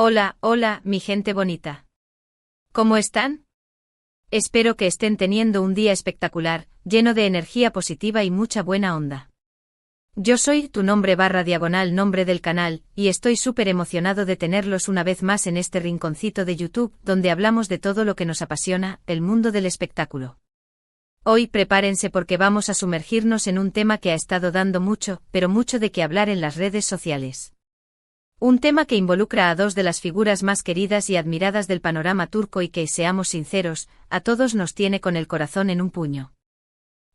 Hola, hola, mi gente bonita. ¿Cómo están? Espero que estén teniendo un día espectacular, lleno de energía positiva y mucha buena onda. Yo soy tu nombre del canal, y estoy súper emocionado de tenerlos una vez más en este rinconcito de YouTube, donde hablamos de todo lo que nos apasiona, el mundo del espectáculo. Hoy prepárense porque vamos a sumergirnos en un tema que ha estado dando mucho, pero mucho de qué hablar en las redes sociales. Un tema que involucra a dos de las figuras más queridas y admiradas del panorama turco y que, seamos sinceros, a todos nos tiene con el corazón en un puño.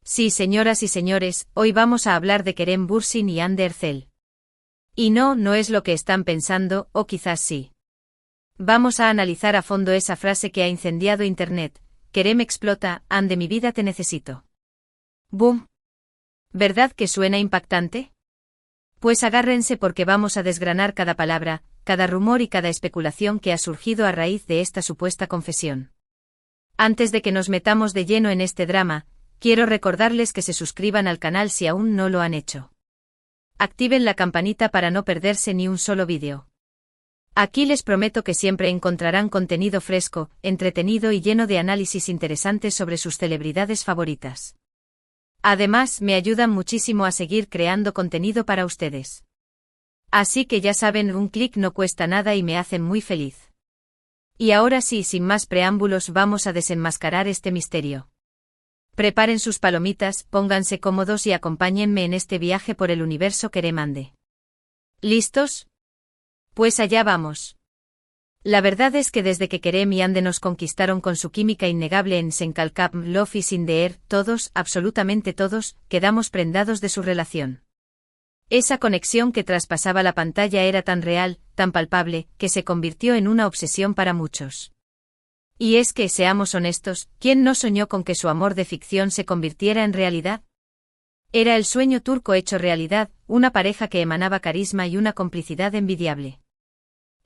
Sí, señoras y señores, hoy vamos a hablar de Kerem Bürsin y Hande Erçel. Y no es lo que están pensando, o quizás sí. Vamos a analizar a fondo esa frase que ha incendiado Internet: Kerem explota, Hande mi vida te necesito. ¡Boom! ¿Verdad que suena impactante? Pues agárrense porque vamos a desgranar cada palabra, cada rumor y cada especulación que ha surgido a raíz de esta supuesta confesión. Antes de que nos metamos de lleno en este drama, quiero recordarles que se suscriban al canal si aún no lo han hecho. Activen la campanita para no perderse ni un solo vídeo. Aquí les prometo que siempre encontrarán contenido fresco, entretenido y lleno de análisis interesantes sobre sus celebridades favoritas. Además, me ayudan muchísimo a seguir creando contenido para ustedes. Así que ya saben, un clic no cuesta nada y me hacen muy feliz. Y ahora sí, sin más preámbulos, vamos a desenmascarar este misterio. Preparen sus palomitas, pónganse cómodos y acompáñenme en este viaje por el universo Kerem Hande. ¿Listos? Pues allá vamos. La verdad es que desde que Kerem y Hande nos conquistaron con su química innegable en Sen Kalkam, Love is in the Air, todos, absolutamente todos, quedamos prendados de su relación. Esa conexión que traspasaba la pantalla era tan real, tan palpable, que se convirtió en una obsesión para muchos. Y es que, seamos honestos, ¿quién no soñó con que su amor de ficción se convirtiera en realidad? Era el sueño turco hecho realidad, una pareja que emanaba carisma y una complicidad envidiable.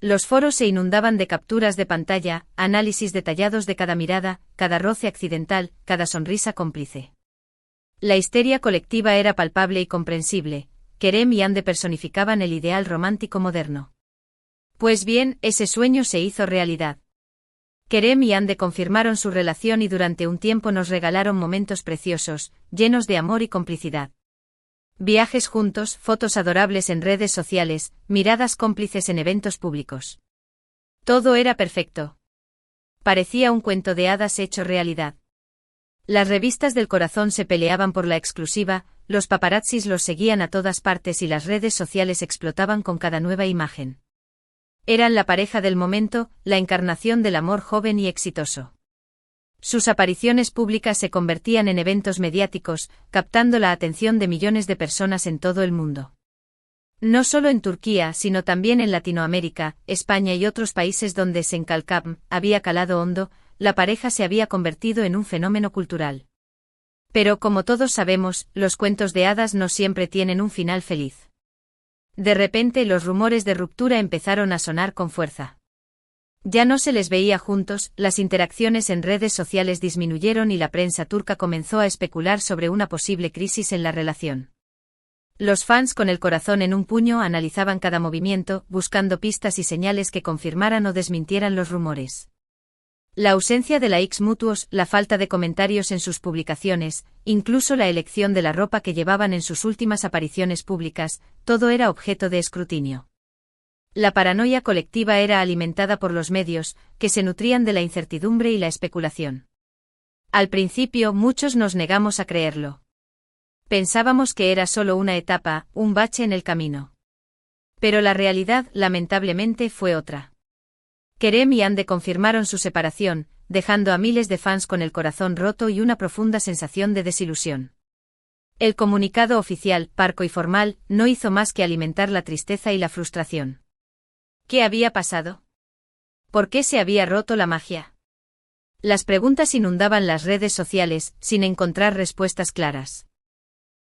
Los foros se inundaban de capturas de pantalla, análisis detallados de cada mirada, cada roce accidental, cada sonrisa cómplice. La histeria colectiva era palpable y comprensible. Kerem y Hande personificaban el ideal romántico moderno. Pues bien, ese sueño se hizo realidad. Kerem y Hande confirmaron su relación y durante un tiempo nos regalaron momentos preciosos, llenos de amor y complicidad. Viajes juntos, fotos adorables en redes sociales, miradas cómplices en eventos públicos. Todo era perfecto. Parecía un cuento de hadas hecho realidad. Las revistas del corazón se peleaban por la exclusiva, los paparazzis los seguían a todas partes y las redes sociales explotaban con cada nueva imagen. Eran la pareja del momento, la encarnación del amor joven y exitoso. Sus apariciones públicas se convertían en eventos mediáticos, captando la atención de millones de personas en todo el mundo. No solo en Turquía, sino también en Latinoamérica, España y otros países donde Sen Kalkam había calado hondo, la pareja se había convertido en un fenómeno cultural. Pero como todos sabemos, los cuentos de hadas no siempre tienen un final feliz. De repente los rumores de ruptura empezaron a sonar con fuerza. Ya no se les veía juntos, las interacciones en redes sociales disminuyeron y la prensa turca comenzó a especular sobre una posible crisis en la relación. Los fans con el corazón en un puño analizaban cada movimiento, buscando pistas y señales que confirmaran o desmintieran los rumores. La ausencia de likes mutuos, la falta de comentarios en sus publicaciones, incluso la elección de la ropa que llevaban en sus últimas apariciones públicas, todo era objeto de escrutinio. La paranoia colectiva era alimentada por los medios, que se nutrían de la incertidumbre y la especulación. Al principio muchos nos negamos a creerlo. Pensábamos que era solo una etapa, un bache en el camino. Pero la realidad, lamentablemente, fue otra. Kerem y Hande confirmaron su separación, dejando a miles de fans con el corazón roto y una profunda sensación de desilusión. El comunicado oficial, parco y formal, no hizo más que alimentar la tristeza y la frustración. ¿Qué había pasado? ¿Por qué se había roto la magia? Las preguntas inundaban las redes sociales, sin encontrar respuestas claras.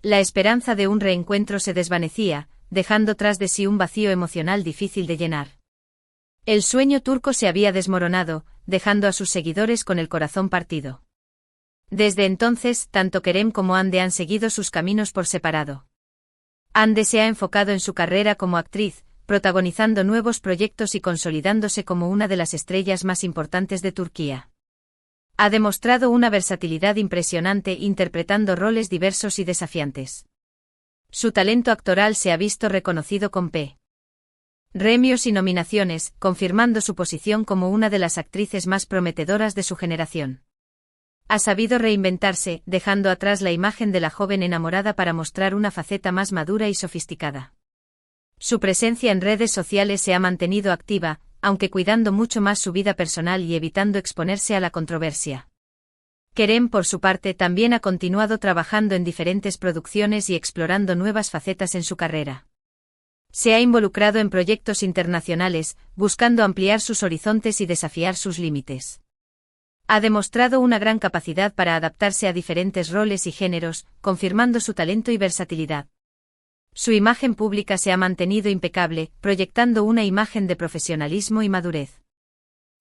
La esperanza de un reencuentro se desvanecía, dejando tras de sí un vacío emocional difícil de llenar. El sueño turco se había desmoronado, dejando a sus seguidores con el corazón partido. Desde entonces, tanto Kerem como Hande han seguido sus caminos por separado. Hande se ha enfocado en su carrera como actriz, protagonizando nuevos proyectos y consolidándose como una de las estrellas más importantes de Turquía. Ha demostrado una versatilidad impresionante interpretando roles diversos y desafiantes. Su talento actoral se ha visto reconocido con premios y nominaciones, confirmando su posición como una de las actrices más prometedoras de su generación. Ha sabido reinventarse, dejando atrás la imagen de la joven enamorada para mostrar una faceta más madura y sofisticada. Su presencia en redes sociales se ha mantenido activa, aunque cuidando mucho más su vida personal y evitando exponerse a la controversia. Kerem, por su parte, también ha continuado trabajando en diferentes producciones y explorando nuevas facetas en su carrera. Se ha involucrado en proyectos internacionales, buscando ampliar sus horizontes y desafiar sus límites. Ha demostrado una gran capacidad para adaptarse a diferentes roles y géneros, confirmando su talento y versatilidad. Su imagen pública se ha mantenido impecable, proyectando una imagen de profesionalismo y madurez.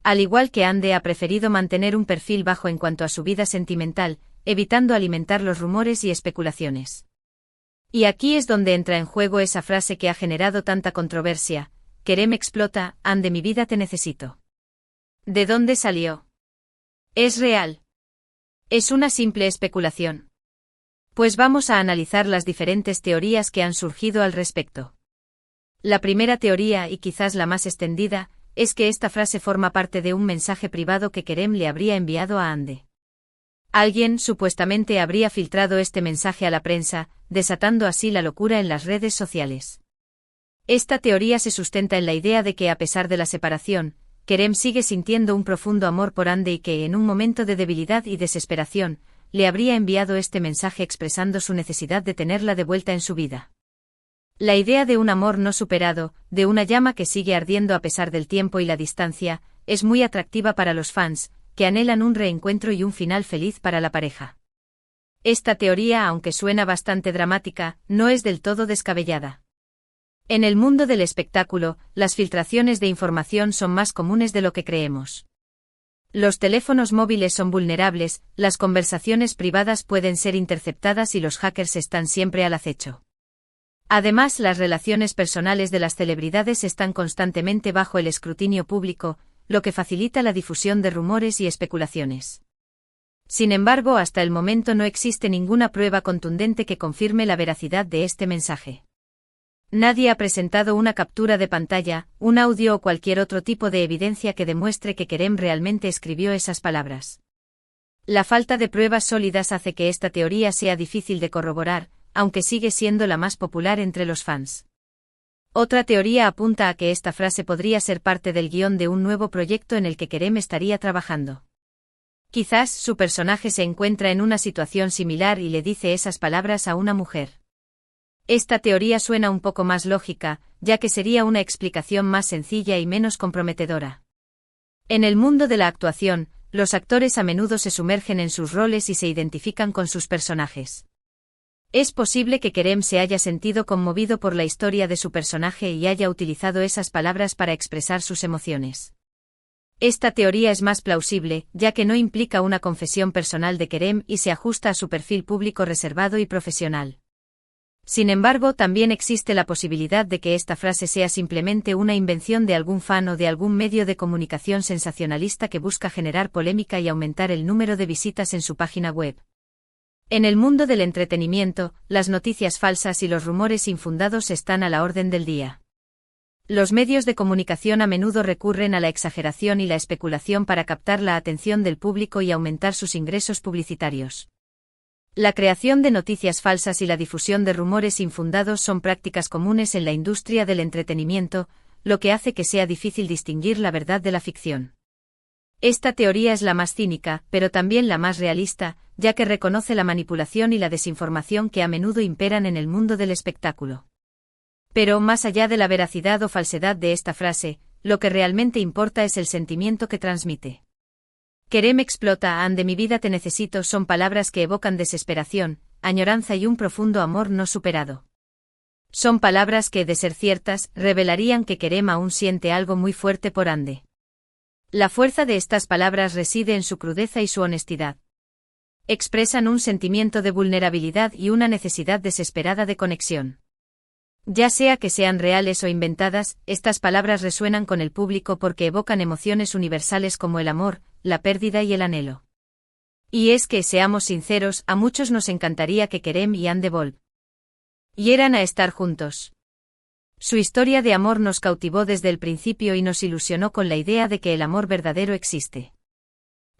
Al igual que Hande, ha preferido mantener un perfil bajo en cuanto a su vida sentimental, evitando alimentar los rumores y especulaciones. Y aquí es donde entra en juego esa frase que ha generado tanta controversia: Kerem explota, Hande, mi vida te necesito. ¿De dónde salió? ¿Es real? ¿Es una simple especulación? Pues vamos a analizar las diferentes teorías que han surgido al respecto. La primera teoría, y quizás la más extendida, es que esta frase forma parte de un mensaje privado que Kerem le habría enviado a Hande. Alguien, supuestamente, habría filtrado este mensaje a la prensa, desatando así la locura en las redes sociales. Esta teoría se sustenta en la idea de que, a pesar de la separación, Kerem sigue sintiendo un profundo amor por Hande y que, en un momento de debilidad y desesperación, le habría enviado este mensaje expresando su necesidad de tenerla de vuelta en su vida. La idea de un amor no superado, de una llama que sigue ardiendo a pesar del tiempo y la distancia, es muy atractiva para los fans, que anhelan un reencuentro y un final feliz para la pareja. Esta teoría, aunque suena bastante dramática, no es del todo descabellada. En el mundo del espectáculo, las filtraciones de información son más comunes de lo que creemos. Los teléfonos móviles son vulnerables, las conversaciones privadas pueden ser interceptadas y los hackers están siempre al acecho. Además, las relaciones personales de las celebridades están constantemente bajo el escrutinio público, lo que facilita la difusión de rumores y especulaciones. Sin embargo, hasta el momento no existe ninguna prueba contundente que confirme la veracidad de este mensaje. Nadie ha presentado una captura de pantalla, un audio o cualquier otro tipo de evidencia que demuestre que Kerem realmente escribió esas palabras. La falta de pruebas sólidas hace que esta teoría sea difícil de corroborar, aunque sigue siendo la más popular entre los fans. Otra teoría apunta a que esta frase podría ser parte del guión de un nuevo proyecto en el que Kerem estaría trabajando. Quizás su personaje se encuentra en una situación similar y le dice esas palabras a una mujer. Esta teoría suena un poco más lógica, ya que sería una explicación más sencilla y menos comprometedora. En el mundo de la actuación, los actores a menudo se sumergen en sus roles y se identifican con sus personajes. Es posible que Kerem se haya sentido conmovido por la historia de su personaje y haya utilizado esas palabras para expresar sus emociones. Esta teoría es más plausible, ya que no implica una confesión personal de Kerem y se ajusta a su perfil público reservado y profesional. Sin embargo, también existe la posibilidad de que esta frase sea simplemente una invención de algún fan o de algún medio de comunicación sensacionalista que busca generar polémica y aumentar el número de visitas en su página web. En el mundo del entretenimiento, las noticias falsas y los rumores infundados están a la orden del día. Los medios de comunicación a menudo recurren a la exageración y la especulación para captar la atención del público y aumentar sus ingresos publicitarios. La creación de noticias falsas y la difusión de rumores infundados son prácticas comunes en la industria del entretenimiento, lo que hace que sea difícil distinguir la verdad de la ficción. Esta teoría es la más cínica, pero también la más realista, ya que reconoce la manipulación y la desinformación que a menudo imperan en el mundo del espectáculo. Pero, más allá de la veracidad o falsedad de esta frase, lo que realmente importa es el sentimiento que transmite. Kerem explota, Hande, mi vida te necesito son palabras que evocan desesperación, añoranza y un profundo amor no superado. Son palabras que, de ser ciertas, revelarían que Kerem aún siente algo muy fuerte por Hande. La fuerza de estas palabras reside en su crudeza y su honestidad. Expresan un sentimiento de vulnerabilidad y una necesidad desesperada de conexión. Ya sea que sean reales o inventadas, estas palabras resuenan con el público porque evocan emociones universales como el amor, la pérdida y el anhelo. Y es que, seamos sinceros, a muchos nos encantaría que Kerem y Anne volvieran a estar juntos. Su historia de amor nos cautivó desde el principio y nos ilusionó con la idea de que el amor verdadero existe.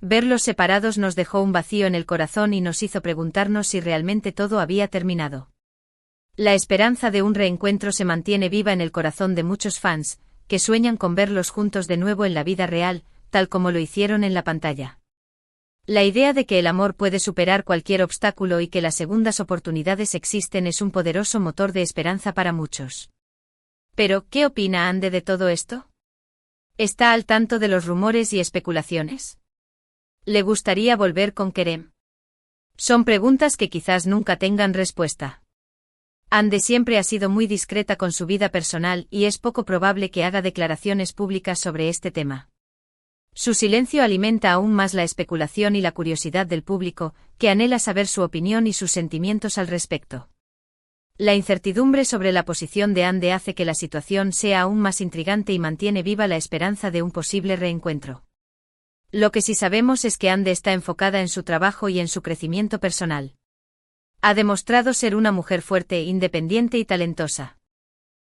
Verlos separados nos dejó un vacío en el corazón y nos hizo preguntarnos si realmente todo había terminado. La esperanza de un reencuentro se mantiene viva en el corazón de muchos fans, que sueñan con verlos juntos de nuevo en la vida real, tal como lo hicieron en la pantalla. La idea de que el amor puede superar cualquier obstáculo y que las segundas oportunidades existen es un poderoso motor de esperanza para muchos. Pero, ¿qué opina Anne de todo esto? ¿Está al tanto de los rumores y especulaciones? ¿Le gustaría volver con Kerem? Son preguntas que quizás nunca tengan respuesta. Anne siempre ha sido muy discreta con su vida personal y es poco probable que haga declaraciones públicas sobre este tema. Su silencio alimenta aún más la especulación y la curiosidad del público, que anhela saber su opinión y sus sentimientos al respecto. La incertidumbre sobre la posición de Anne hace que la situación sea aún más intrigante y mantiene viva la esperanza de un posible reencuentro. Lo que sí sabemos es que Anne está enfocada en su trabajo y en su crecimiento personal. Ha demostrado ser una mujer fuerte, independiente y talentosa.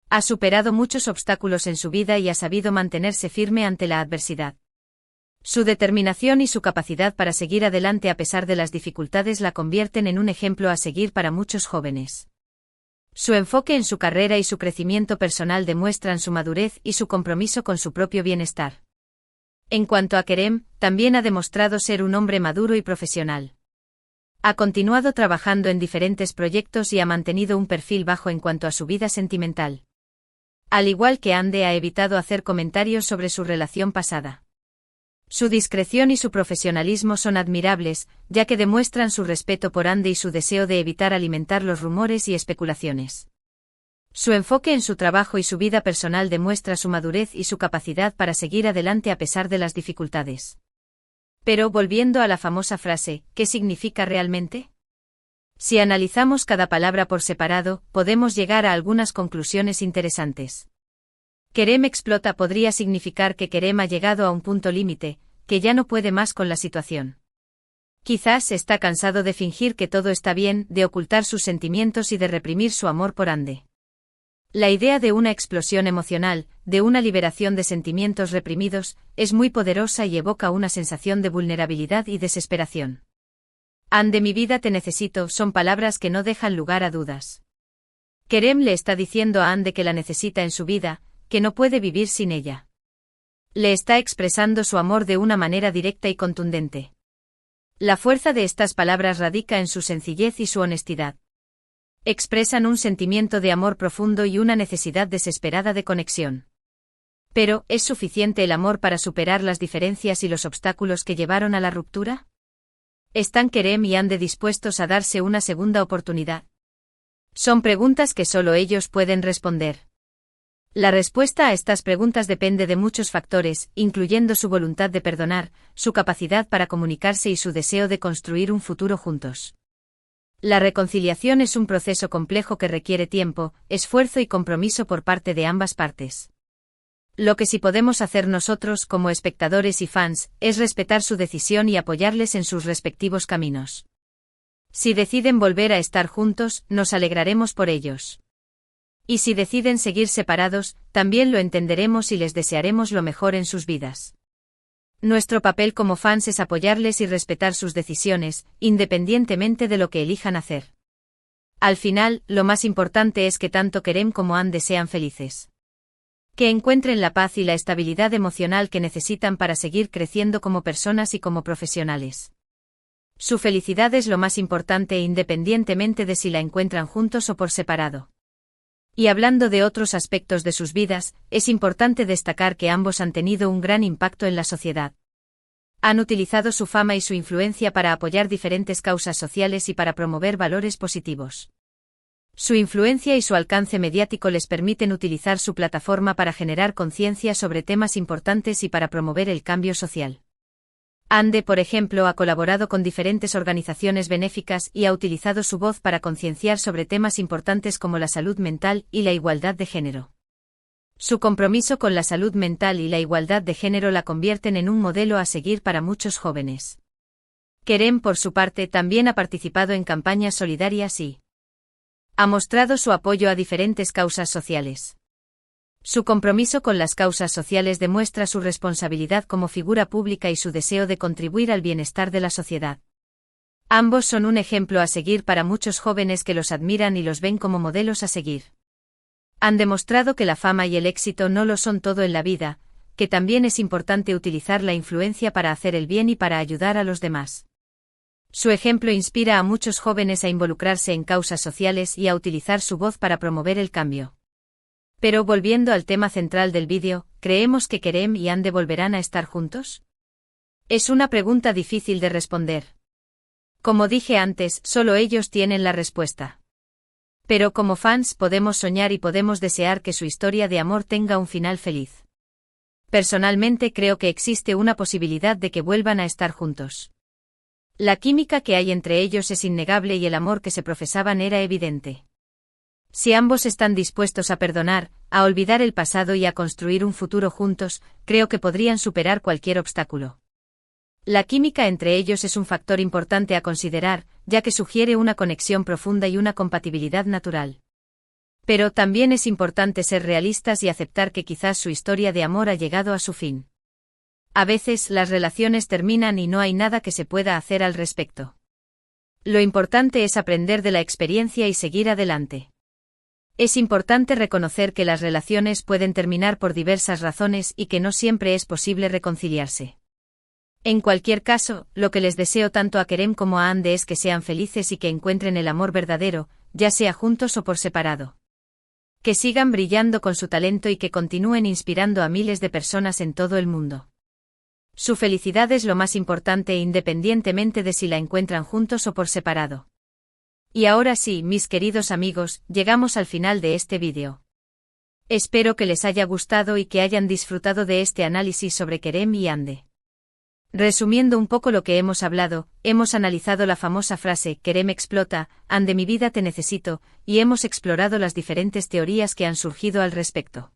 Ha superado muchos obstáculos en su vida y ha sabido mantenerse firme ante la adversidad. Su determinación y su capacidad para seguir adelante a pesar de las dificultades la convierten en un ejemplo a seguir para muchos jóvenes. Su enfoque en su carrera y su crecimiento personal demuestran su madurez y su compromiso con su propio bienestar. En cuanto a Kerem, también ha demostrado ser un hombre maduro y profesional. Ha continuado trabajando en diferentes proyectos y ha mantenido un perfil bajo en cuanto a su vida sentimental. Al igual que Anne, ha evitado hacer comentarios sobre su relación pasada. Su discreción y su profesionalismo son admirables, ya que demuestran su respeto por Anne y su deseo de evitar alimentar los rumores y especulaciones. Su enfoque en su trabajo y su vida personal demuestra su madurez y su capacidad para seguir adelante a pesar de las dificultades. Pero, volviendo a la famosa frase, ¿qué significa realmente? Si analizamos cada palabra por separado, podemos llegar a algunas conclusiones interesantes. Kerem explota podría significar que Kerem ha llegado a un punto límite, que ya no puede más con la situación. Quizás está cansado de fingir que todo está bien, de ocultar sus sentimientos y de reprimir su amor por Anne. La idea de una explosión emocional, de una liberación de sentimientos reprimidos, es muy poderosa y evoca una sensación de vulnerabilidad y desesperación. Anne, mi vida te necesito, son palabras que no dejan lugar a dudas. Kerem le está diciendo a Anne que la necesita en su vida, que no puede vivir sin ella. Le está expresando su amor de una manera directa y contundente. La fuerza de estas palabras radica en su sencillez y su honestidad. Expresan un sentimiento de amor profundo y una necesidad desesperada de conexión. Pero, ¿es suficiente el amor para superar las diferencias y los obstáculos que llevaron a la ruptura? ¿Están Kerem y Anne dispuestos a darse una segunda oportunidad? Son preguntas que solo ellos pueden responder. La respuesta a estas preguntas depende de muchos factores, incluyendo su voluntad de perdonar, su capacidad para comunicarse y su deseo de construir un futuro juntos. La reconciliación es un proceso complejo que requiere tiempo, esfuerzo y compromiso por parte de ambas partes. Lo que sí podemos hacer nosotros como espectadores y fans, es respetar su decisión y apoyarles en sus respectivos caminos. Si deciden volver a estar juntos, nos alegraremos por ellos. Y si deciden seguir separados, también lo entenderemos y les desearemos lo mejor en sus vidas. Nuestro papel como fans es apoyarles y respetar sus decisiones, independientemente de lo que elijan hacer. Al final, lo más importante es que tanto Kerem como Anne sean felices. Que encuentren la paz y la estabilidad emocional que necesitan para seguir creciendo como personas y como profesionales. Su felicidad es lo más importante independientemente de si la encuentran juntos o por separado. Y hablando de otros aspectos de sus vidas, es importante destacar que ambos han tenido un gran impacto en la sociedad. Han utilizado su fama y su influencia para apoyar diferentes causas sociales y para promover valores positivos. Su influencia y su alcance mediático les permiten utilizar su plataforma para generar conciencia sobre temas importantes y para promover el cambio social. Ande, por ejemplo, ha colaborado con diferentes organizaciones benéficas y ha utilizado su voz para concienciar sobre temas importantes como la salud mental y la igualdad de género. Su compromiso con la salud mental y la igualdad de género la convierten en un modelo a seguir para muchos jóvenes. Kerem, por su parte, también ha participado en campañas solidarias y ha mostrado su apoyo a diferentes causas sociales. Su compromiso con las causas sociales demuestra su responsabilidad como figura pública y su deseo de contribuir al bienestar de la sociedad. Ambos son un ejemplo a seguir para muchos jóvenes que los admiran y los ven como modelos a seguir. Han demostrado que la fama y el éxito no lo son todo en la vida, que también es importante utilizar la influencia para hacer el bien y para ayudar a los demás. Su ejemplo inspira a muchos jóvenes a involucrarse en causas sociales y a utilizar su voz para promover el cambio. Pero volviendo al tema central del vídeo, ¿creemos que Kerem y Hande volverán a estar juntos? Es una pregunta difícil de responder. Como dije antes, solo ellos tienen la respuesta. Pero como fans podemos soñar y podemos desear que su historia de amor tenga un final feliz. Personalmente creo que existe una posibilidad de que vuelvan a estar juntos. La química que hay entre ellos es innegable y el amor que se profesaban era evidente. Si ambos están dispuestos a perdonar, a olvidar el pasado y a construir un futuro juntos, creo que podrían superar cualquier obstáculo. La química entre ellos es un factor importante a considerar, ya que sugiere una conexión profunda y una compatibilidad natural. Pero también es importante ser realistas y aceptar que quizás su historia de amor ha llegado a su fin. A veces las relaciones terminan y no hay nada que se pueda hacer al respecto. Lo importante es aprender de la experiencia y seguir adelante. Es importante reconocer que las relaciones pueden terminar por diversas razones y que no siempre es posible reconciliarse. En cualquier caso, lo que les deseo tanto a Kerem como a Hande es que sean felices y que encuentren el amor verdadero, ya sea juntos o por separado. Que sigan brillando con su talento y que continúen inspirando a miles de personas en todo el mundo. Su felicidad es lo más importante independientemente de si la encuentran juntos o por separado. Y ahora sí, mis queridos amigos, llegamos al final de este vídeo. Espero que les haya gustado y que hayan disfrutado de este análisis sobre Kerem y Hande. Resumiendo un poco lo que hemos hablado, hemos analizado la famosa frase Kerem explota, Hande mi vida te necesito, y hemos explorado las diferentes teorías que han surgido al respecto.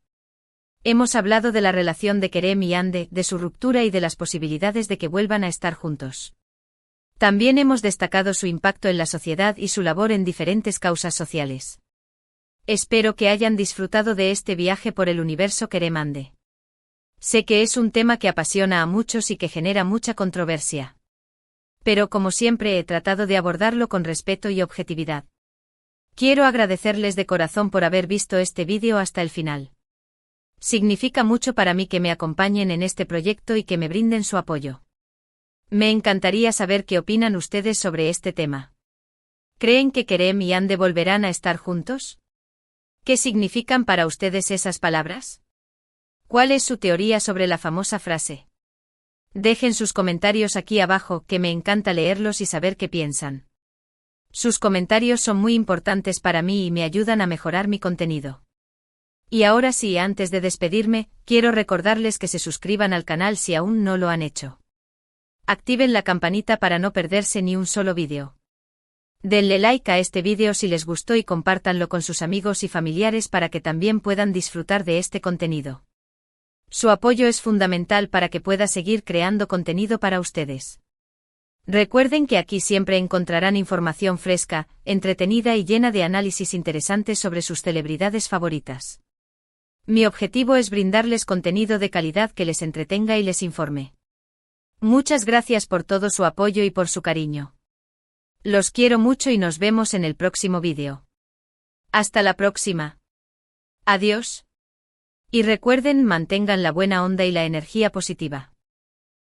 Hemos hablado de la relación de Kerem y Hande, de su ruptura y de las posibilidades de que vuelvan a estar juntos. También hemos destacado su impacto en la sociedad y su labor en diferentes causas sociales. Espero que hayan disfrutado de este viaje por el universo Kerem-Hande. Sé que es un tema que apasiona a muchos y que genera mucha controversia. Pero como siempre he tratado de abordarlo con respeto y objetividad. Quiero agradecerles de corazón por haber visto este vídeo hasta el final. Significa mucho para mí que me acompañen en este proyecto y que me brinden su apoyo. Me encantaría saber qué opinan ustedes sobre este tema. ¿Creen que Kerem y Hande volverán a estar juntos? ¿Qué significan para ustedes esas palabras? ¿Cuál es su teoría sobre la famosa frase? Dejen sus comentarios aquí abajo, que me encanta leerlos y saber qué piensan. Sus comentarios son muy importantes para mí y me ayudan a mejorar mi contenido. Y ahora sí, antes de despedirme, quiero recordarles que se suscriban al canal si aún no lo han hecho. Activen la campanita para no perderse ni un solo vídeo. Denle like a este vídeo si les gustó y compártanlo con sus amigos y familiares para que también puedan disfrutar de este contenido. Su apoyo es fundamental para que pueda seguir creando contenido para ustedes. Recuerden que aquí siempre encontrarán información fresca, entretenida y llena de análisis interesantes sobre sus celebridades favoritas. Mi objetivo es brindarles contenido de calidad que les entretenga y les informe. Muchas gracias por todo su apoyo y por su cariño. Los quiero mucho y nos vemos en el próximo vídeo. Hasta la próxima. Adiós. Y recuerden, mantengan la buena onda y la energía positiva.